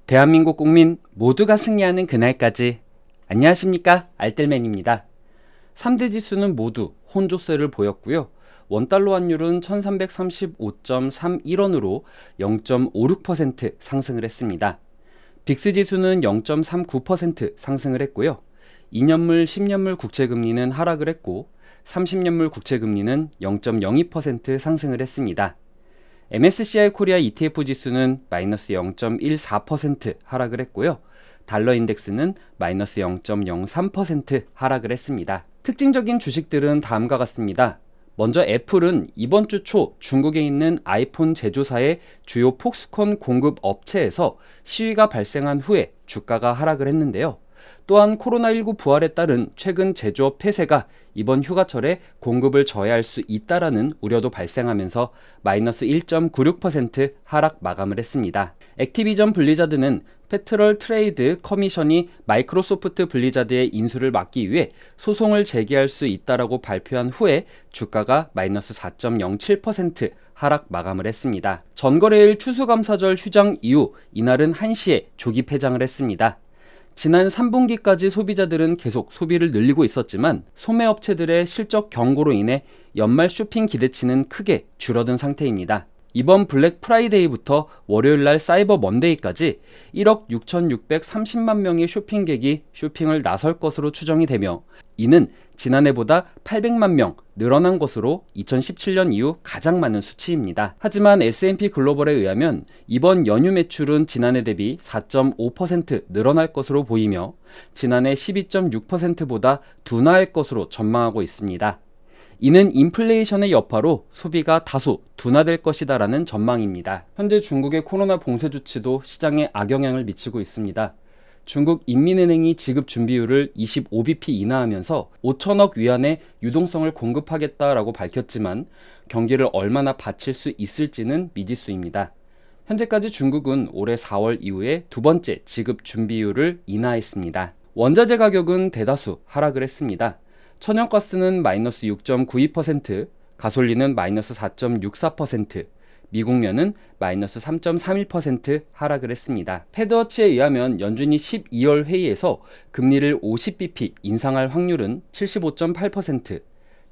대한민국 국민 모두가 승리하는 그날까지. 안녕하십니까, 알뜰맨입니다. 3대 지수는 모두 혼조세를 보였고요. 원달러 환율은 1335.31원으로 0.56% 상승을 했습니다. 빅스 지수는 0.39% 상승을 했고요. 2년물, 10년물 국채금리는 하락을 했고 30년물 국채금리는 0.02% 상승을 했습니다. MSCI 코리아 ETF 지수는 마이너스 0.14% 하락을 했고요. 달러 인덱스는 마이너스 0.03% 하락을 했습니다. 특징적인 주식들은 다음과 같습니다. 먼저 애플은 이번 주 초 중국에 있는 아이폰 제조사의 주요 폭스콘 공급 업체에서 시위가 발생한 후에 주가가 하락을 했는데요. 또한 코로나19 부활에 따른 최근 제조업 폐쇄가 이번 휴가철에 공급을 저해할 수 있다라는 우려도 발생하면서 마이너스 1.96% 하락 마감을 했습니다. 액티비전 블리자드는 페트럴 트레이드 커미션이 마이크로소프트 블리자드의 인수를 막기 위해 소송을 제기할 수 있다라고 발표한 후에 주가가 마이너스 4.07% 하락 마감을 했습니다. 전거래일 추수감사절 휴장 이후 이날은 1시에 조기 폐장을 했습니다. 지난 3분기까지 소비자들은 계속 소비를 늘리고 있었지만 소매업체들의 실적 경고로 인해 연말 쇼핑 기대치는 크게 줄어든 상태입니다. 이번 블랙 프라이데이부터 월요일날 사이버 먼데이까지 1억 6,630만 명의 쇼핑객이 쇼핑을 나설 것으로 추정이 되며 이는 지난해보다 800만 명 늘어난 것으로 2017년 이후 가장 많은 수치입니다. 하지만 S&P 글로벌에 의하면 이번 연휴 매출은 지난해 대비 4.5% 늘어날 것으로 보이며 지난해 12.6%보다 둔화할 것으로 전망하고 있습니다. 이는 인플레이션의 여파로 소비가 다소 둔화될 것이다라는 전망입니다. 현재 중국의 코로나 봉쇄 조치도 시장에 악영향을 미치고 있습니다. 중국 인민은행이 지급 준비율을 25bp 인하하면서 5천억 위안의 유동성을 공급하겠다라고 밝혔지만 경기를 얼마나 받칠 수 있을지는 미지수입니다. 현재까지 중국은 올해 4월 이후에 두 번째 지급 준비율을 인하했습니다. 원자재 가격은 대다수 하락을 했습니다. 천연가스는 마이너스 6.92%, 가솔린은 마이너스 4.64%, 미국면은 마이너스 3.31% 하락을 했습니다. 패드워치에 의하면 연준이 12월 회의에서 금리를 50bp 인상할 확률은 75.8%,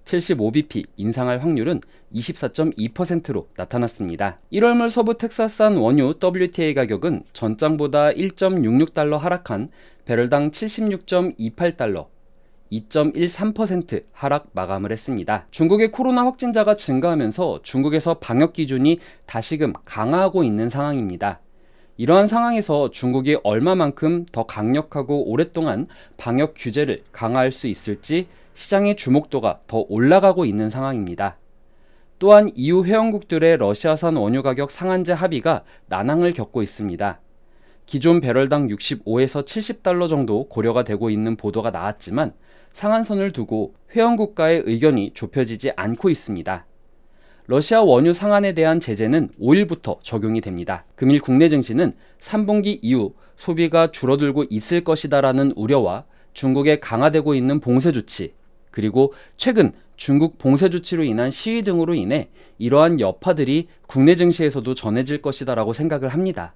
75bp 인상할 확률은 24.2%로 나타났습니다. 1월물 서부 텍사스산 원유 WTI 가격은 전장보다 1.66달러 하락한 배럴당 76.28달러, 2.13% 하락 마감을 했습니다. 중국의 코로나 확진자가 증가하면서 중국에서 방역 기준이 다시금 강화하고 있는 상황입니다. 이러한 상황에서 중국이 얼마만큼 더 강력하고 오랫동안 방역 규제를 강화할 수 있을지 시장의 주목도가 더 올라가고 있는 상황입니다. 또한 EU 회원국들의 러시아산 원유 가격 상한제 합의가 난항을 겪고 있습니다. 기존 배럴당 65에서 70달러 정도 고려가 되고 있는 보도가 나왔지만 상한선을 두고 회원국가의 의견이 좁혀지지 않고 있습니다. 러시아 원유 상한에 대한 제재는 5일부터 적용이 됩니다. 금일 국내 증시는 3분기 이후 소비가 줄어들고 있을 것이다라는 우려와 중국의 강화되고 있는 봉쇄 조치, 그리고 최근 중국 봉쇄 조치로 인한 시위 등으로 인해 이러한 여파들이 국내 증시에서도 전해질 것이다라고 생각을 합니다.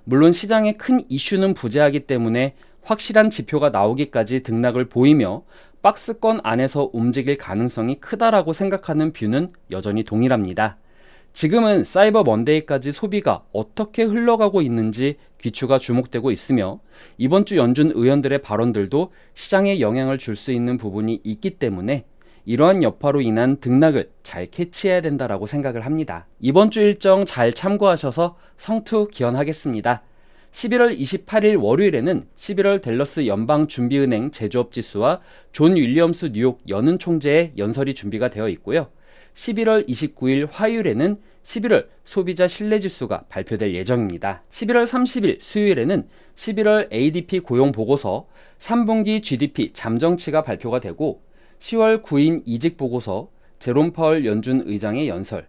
물론 시장의 큰 이슈는 부재하기 때문에 확실한 지표가 나오기까지 등락을 보이며 박스권 안에서 움직일 가능성이 크다라고 생각하는 뷰는 여전히 동일합니다. 지금은 사이버 먼데이까지 소비가 어떻게 흘러가고 있는지 귀추가 주목되고 있으며 이번 주 연준 의원들의 발언들도 시장에 영향을 줄 수 있는 부분이 있기 때문에 이러한 여파로 인한 등락을 잘 캐치해야 된다라고 생각을 합니다. 이번 주 일정 잘 참고하셔서 성투 기원하겠습니다. 11월 28일 월요일에는 11월 댈러스 연방준비은행 제조업지수와 존 윌리엄스 뉴욕 연은 총재의 연설이 준비가 되어 있고요. 11월 29일 화요일에는 11월 소비자 신뢰지수가 발표될 예정입니다. 11월 30일 수요일에는 11월 ADP 고용보고서, 3분기 GDP 잠정치가 발표가 되고 10월 구인 이직보고서, 제롬 파월 연준 의장의 연설,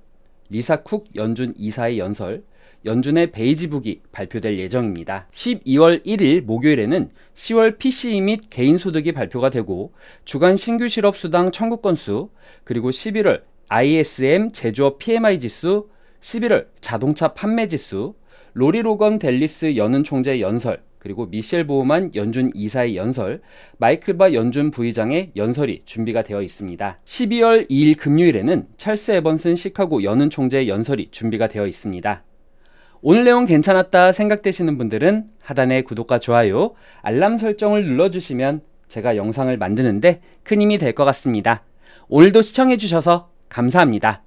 리사 쿡 연준 이사의 연설, 연준의 베이지북이 발표될 예정입니다. 12월 1일 목요일에는 10월 PCE 및 개인소득이 발표가 되고 주간 신규 실업수당 청구 건수, 그리고 11월 ISM 제조업 PMI 지수, 11월 자동차 판매 지수, 로리 로건 델리스 연은 총재 연설, 그리고 미셸 보우만 연준 이사의 연설, 마이클 바 연준 부의장의 연설이 준비가 되어 있습니다. 12월 2일 금요일에는 찰스 에번슨 시카고 연은 총재의 연설이 준비가 되어 있습니다. 오늘 내용 괜찮았다 생각되시는 분들은 하단의 구독과 좋아요, 알람 설정을 눌러주시면 제가 영상을 만드는데 큰 힘이 될 것 같습니다. 오늘도 시청해주셔서 감사합니다.